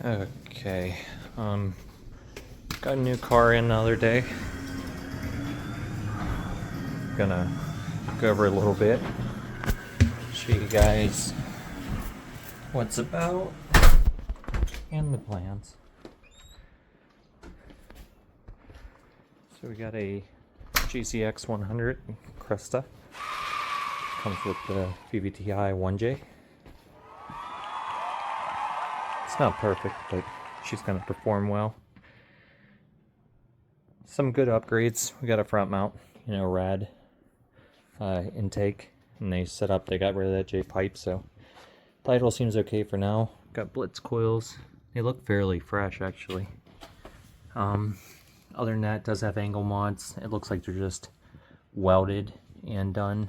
Okay, got a new car in the other day. Gonna go over a little bit, show you guys what's about and the plans. So we got a JZX100 Cresta. Comes with the VVTi 1J. It's not perfect, but she's going to perform well. Some good upgrades. We got a front mount, rad intake, and they got rid of that J pipe, so the idle seems okay for now. Got blitz coils. They look fairly fresh, actually. Other than that, it does have angle mods. It looks like they're just welded and done.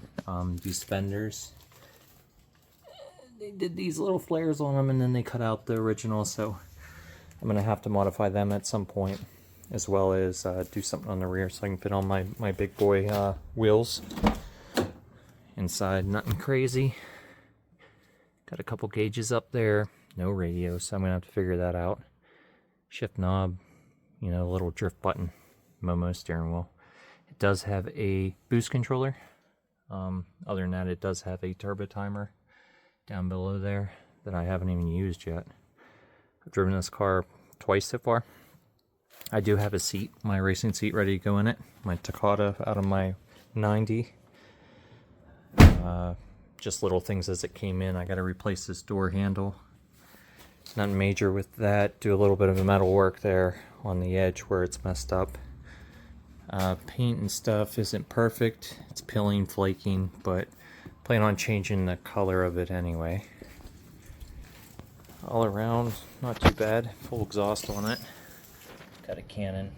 These fenders, they did these little flares on them and then they cut out the original, so I'm gonna have to modify them at some point, as well as do something on the rear so I can fit on my big boy wheels. Inside, nothing crazy. Got a couple gauges up there, no radio, so I'm gonna have to figure that out. Shift knob, little drift button, Momo steering wheel. It does have a boost controller. Other than that, it does have a turbo timer down below there that I haven't even used yet. I've driven this car twice so far. I do have a seat, my racing seat, ready to go in it. My Takata out of my 90. Just little things as it came in. I got to replace this door handle. Nothing major with that. Do a little bit of metal work there on the edge where it's messed up. Paint and stuff isn't perfect. It's peeling, flaking, but plan on changing the color of it anyway. All around, not too bad. Full exhaust on it. Got a Canon,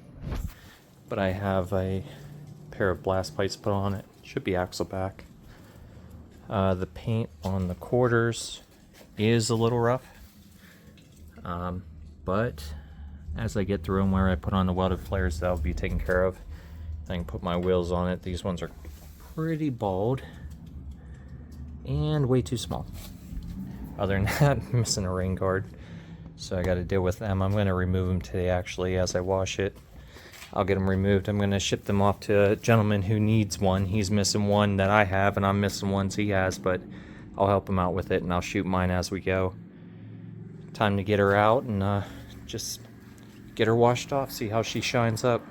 but I have a pair of blast pipes put on it. Should be axle back. The paint on the quarters is a little rough, but as I get through them where I put on the welded flares, that'll be taken care of. I can put my wheels on it. These ones are pretty bald and way too small. Other than that, I'm missing a rain guard, so I got to deal with them. I'm going to remove them today, actually, as I wash it. I'll get them removed. I'm going to ship them off to a gentleman who needs one. He's missing one that I have, and I'm missing ones he has, but I'll help him out with it, and I'll shoot mine as we go. Time to get her out and just get her washed off, see how she shines up.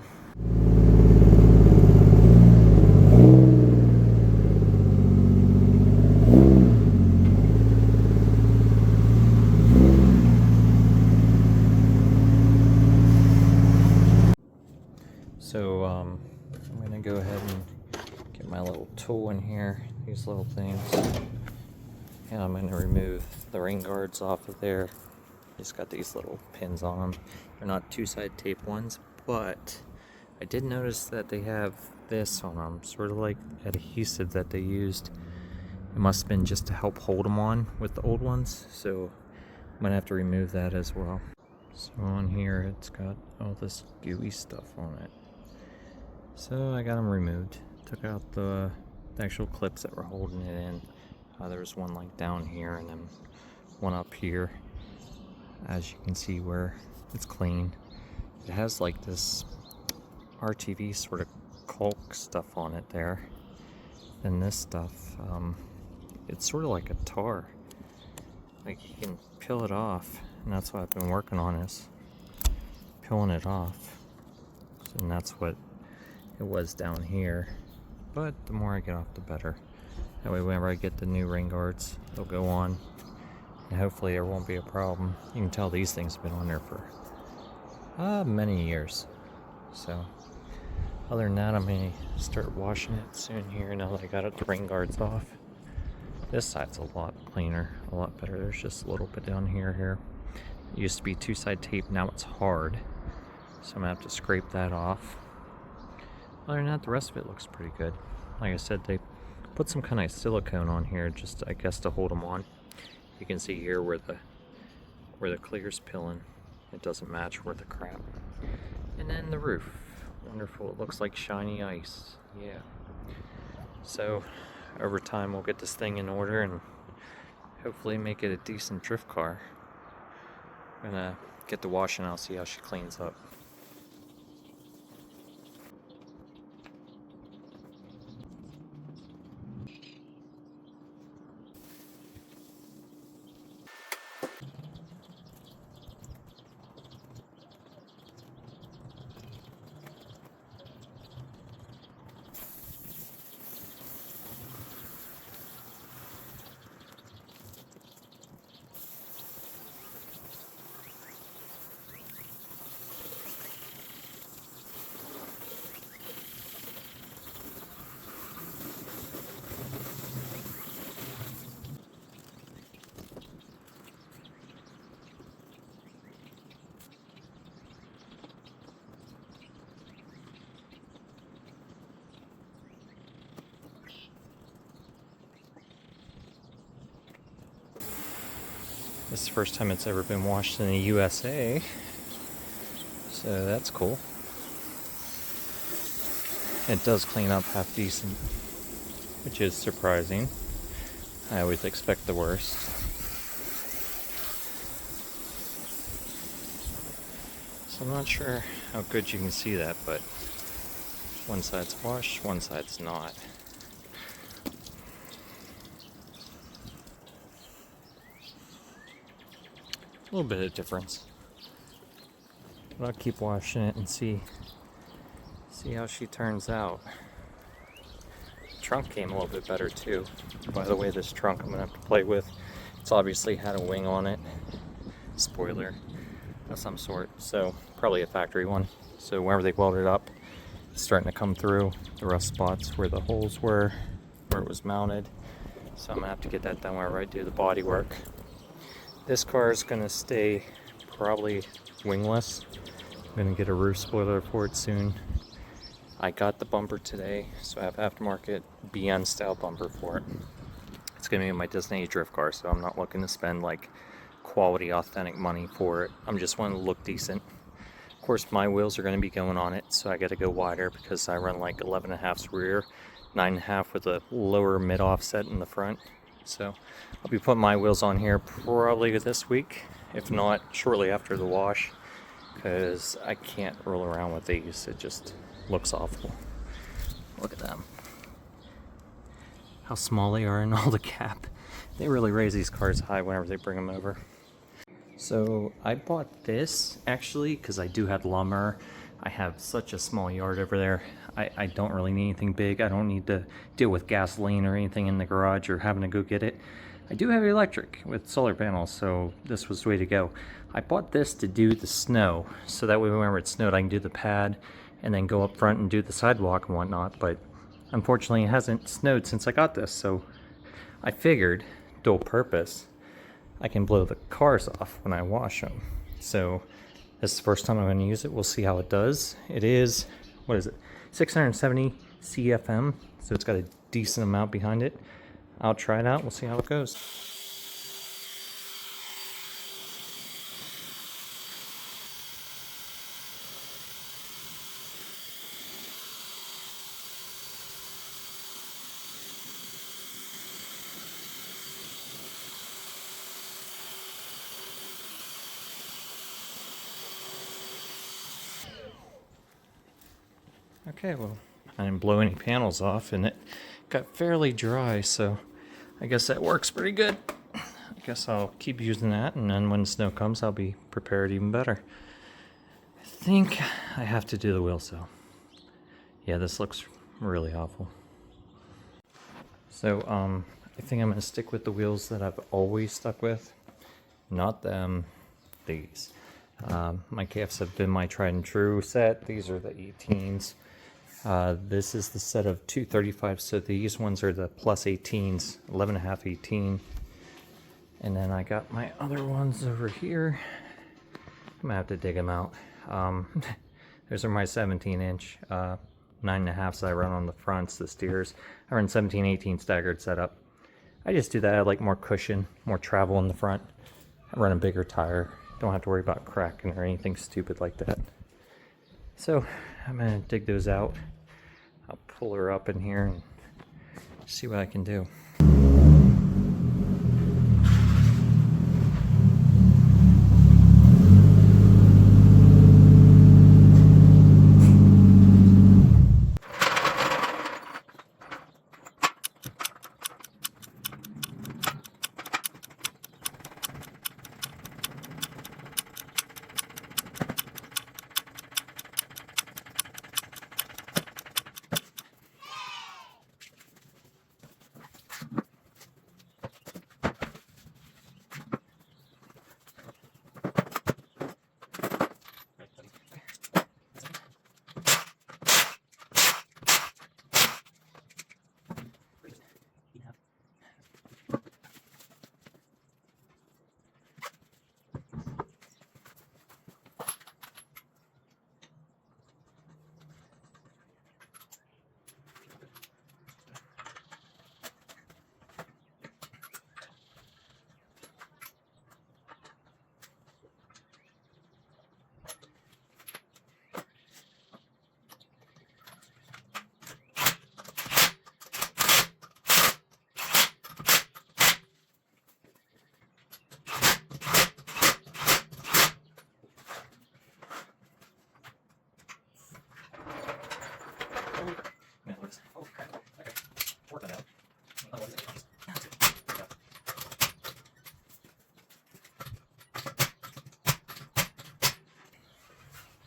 So I'm gonna go ahead and get my little tool in here, these little things, and I'm gonna remove the rain guards off of there. Just got these little pins on them. They're not two-side tape ones, but I did notice that they have this on them, sort of like adhesive that they used. It must have been just to help hold them on with the old ones, so I'm gonna have to remove that as well. So on here, it's got all this gooey stuff on it. So I got them removed. Took out the actual clips that were holding it in. There was one like down here and then one up here. As you can see where it's clean. It has like this RTV sort of caulk stuff on it there. And this stuff, it's sort of like a tar. Like you can peel it off, and that's what I've been working on, is peeling it off. And that's what it was down here, but the more I get off, the better. That way whenever I get the new rain guards, they'll go on, and hopefully there won't be a problem. You can tell these things have been on there for many years. So other than that, I'm going to start washing it soon here now that I got the rain guards off. This side's a lot cleaner, a lot better. There's just a little bit down here. It used to be two-side tape, now it's hard, so I'm going to have to scrape that off. Other than that, the rest of it looks pretty good. Like I said, they put some kind of silicone on here, just I guess to hold them on. You can see here where the clear's peeling. It doesn't match where the crap. And then the roof. Wonderful. It looks like shiny ice. Yeah. So over time we'll get this thing in order and hopefully make it a decent drift car. I'm gonna get the washing out, see how she cleans up. This is the first time it's ever been washed in the USA, so that's cool. It does clean up half decent, which is surprising. I always expect the worst. So I'm not sure how good you can see that, but one side's washed, one side's not. A little bit of difference. But I'll keep washing it and see how she turns out. The trunk came a little bit better too. By the way, this trunk I'm gonna have to play with. It's obviously had a wing on it. Spoiler of some sort. So probably a factory one. So whenever they welded it up, it's starting to come through the rough spots where the holes were, where it was mounted. So I'm gonna have to get that done whenever I do the body work. This car is going to stay probably wingless. I'm going to get a roof spoiler for it soon. I got the bumper today, so I have aftermarket BN style bumper for it. It's going to be my Disney drift car, so I'm not looking to spend like quality authentic money for it. I'm just wanting to look decent. Of course, my wheels are going to be going on it, so I got to go wider because I run like 11.5 rear, 9.5 with a lower mid offset in the front. So I'll be putting my wheels on here probably this week, if not shortly after the wash, because I can't roll around with these. It just looks awful. Look at them. How small they are in all the cap. They really raise these cars high whenever they bring them over. So I bought this actually because I do have lumber. I have such a small yard over there. I don't really need anything big. I don't need to deal with gasoline or anything in the garage or having to go get it. I do have electric with solar panels, so this was the way to go. I bought this to do the snow, so that way whenever it snowed I can do the pad and then go up front and do the sidewalk and whatnot, but unfortunately it hasn't snowed since I got this, so I figured, dual purpose, I can blow the cars off when I wash them. So this is the first time I'm going to use it. We'll see how it does. It is, what is it, 670 CFM, so it's got a decent amount behind it. I'll try it out. We'll see how it goes. Okay, well, I didn't blow any panels off and it got fairly dry, so I guess that works pretty good. I guess I'll keep using that, and then when the snow comes I'll be prepared even better. I think I have to do the wheel cell. Yeah, this looks really awful. So I think I'm going to stick with the wheels that I've always stuck with. Not them, these. My KFs have been my tried and true set. These are the 18s. This is the set of 235, so these ones are the plus 18s, 11.5 18. And then I got my other ones over here. I'm gonna have to dig them out. Those are my 17-inch, 9.5s that I run on the fronts, the steers. I run 17-18 staggered setup. I just do that. I like more cushion, more travel in the front. I run a bigger tire. Don't have to worry about cracking or anything stupid like that. So I'm gonna dig those out. I'll pull her up in here and see what I can do.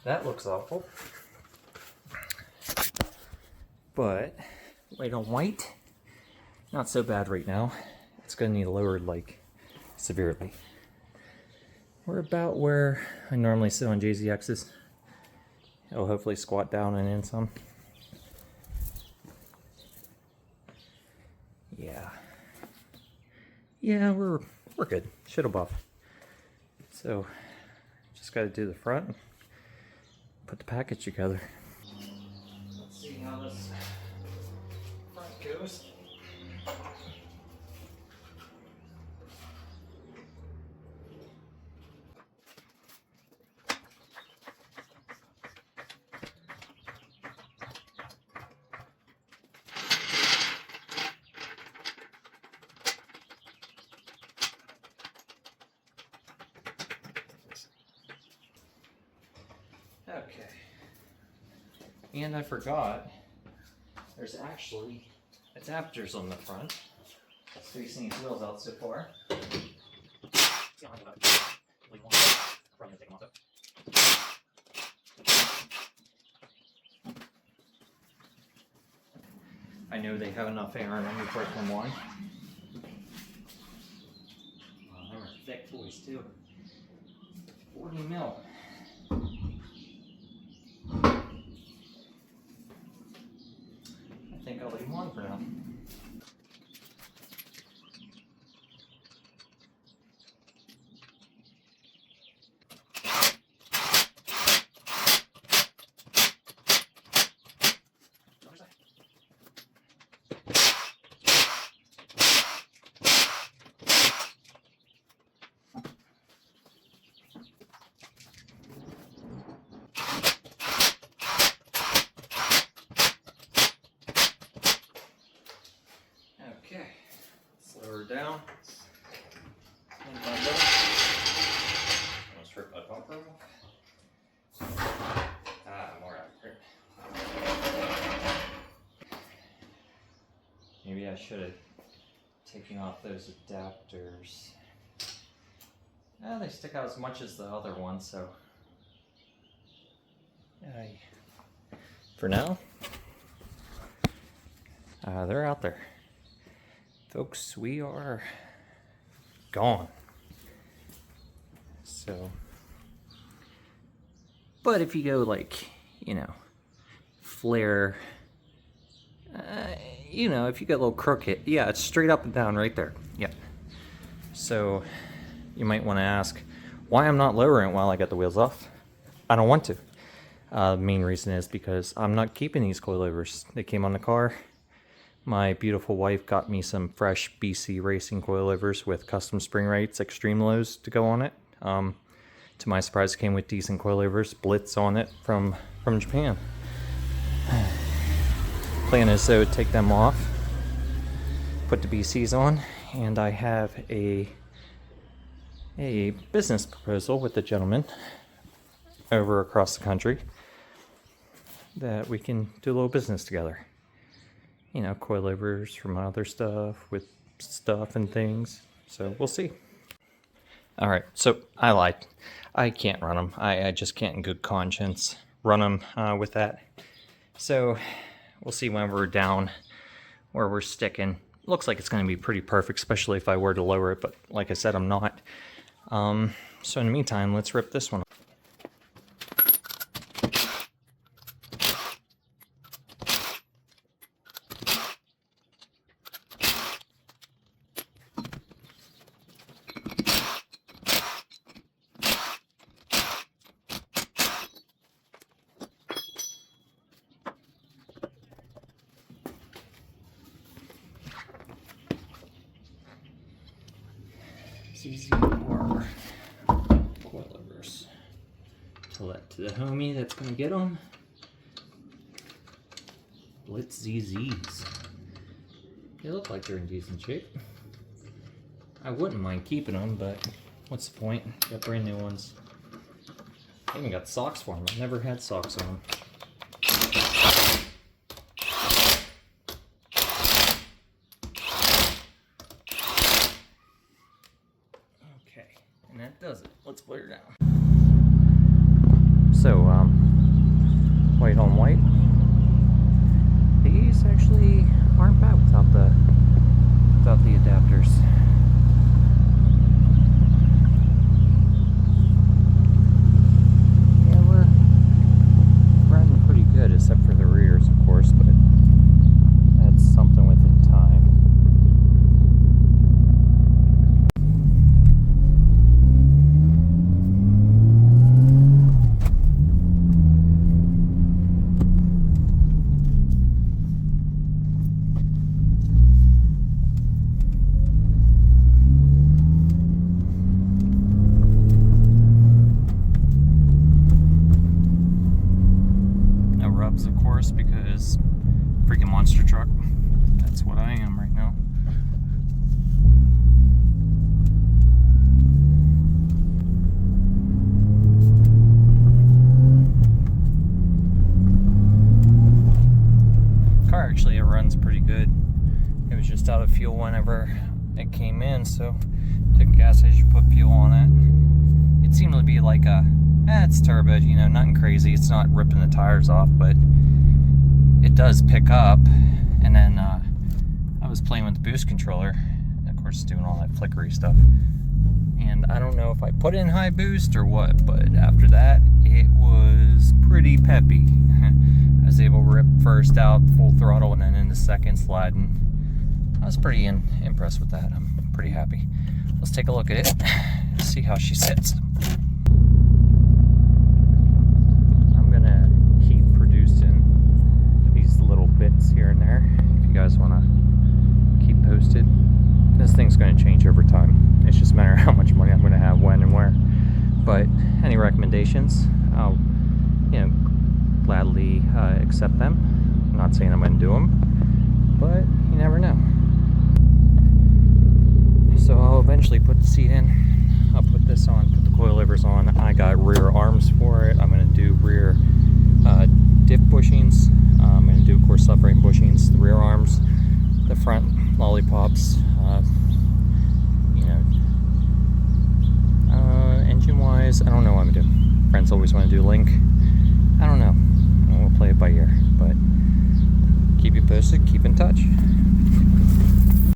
That looks awful. But white on white, not so bad right now. It's gonna need lowered like severely. We're about where I normally sit on JZXs. It'll hopefully squat down and in some. Yeah, we're good. Shit'll buff. So just got to do the front, put the package together. Let's see how this front goes. Okay, and I forgot, there's actually adapters on the front. Spacing these wheels out so far. I know they have enough air in them to put them on. Wow, they were thick boys too. 40 mil. I think I'll leave them on for now. Okay, slow her down. Almost ripped my bumper off. More accurate. Maybe I should have taken off those adapters. They stick out as much as the other ones, so. For now, they're out there. Folks, we are gone. So, but if you go like, you know, flare, you know, if you get a little crooked, yeah, it's straight up and down right there. Yeah. So you might want to ask why I'm not lowering it while I got the wheels off. I don't want to. The main reason is because I'm not keeping these coilovers. They came on the car. My beautiful wife got me some fresh BC Racing coilovers with custom spring rates, extreme lows to go on it. To my surprise, it came with decent coilovers, Blitz on it from Japan. Plan is to take them off, put the BCs on, and I have a business proposal with a gentleman over across the country that we can do a little business together. You know, coilovers from other stuff with stuff and things. So we'll see. All right, so I lied. I can't run them. I just can't in good conscience run them with that. So we'll see when we're down where we're sticking. Looks like it's going to be pretty perfect, especially if I were to lower it. But like I said, I'm not. So in the meantime, let's rip this one. ZZR coilovers. Tell that to the homie that's gonna get them. Blitz ZZs. They look like they're in decent shape. I wouldn't mind keeping them, but what's the point? Got brand new ones. I even got socks for them. I've never had socks on them. And that does it. Let's put her down. So, white on white. These actually aren't bad without the adapters. Yeah, we're running pretty good, except for the rears, of course, but that's something within time. Of course, because freaking monster truck. That's what I am right now. Car actually, it runs pretty good. It was just out of fuel whenever it came in, so took a gas station, put fuel on it. It seemed to be like a it's turbo, you know, nothing crazy. It's not ripping the tires off, but it does pick up. And then I was playing with the boost controller, of course doing all that flickery stuff, and I don't know if I put in high boost or what, but after that it was pretty peppy. I was able to rip first out full throttle and then into second sliding. I was pretty impressed with that. I'm pretty happy. Let's take a look at it, see how she sits. Little bits here and there if you guys want to keep posted. This thing's going to change over time. It's just a matter of how much money I'm going to have, when and where. But any recommendations, I'll gladly accept them. I'm not saying I'm going to do them, but you never know. So I'll eventually put the seat in. I'll put this on, put the coilovers on. I got rear arms for it. I'm going to do rear diff bushings. I'm going to do, of course, subframe bushings, the rear arms, the front lollipops, engine-wise, I don't know what I'm doing. Friends always want to do link. I don't know. We'll play it by ear, but keep you posted, keep in touch.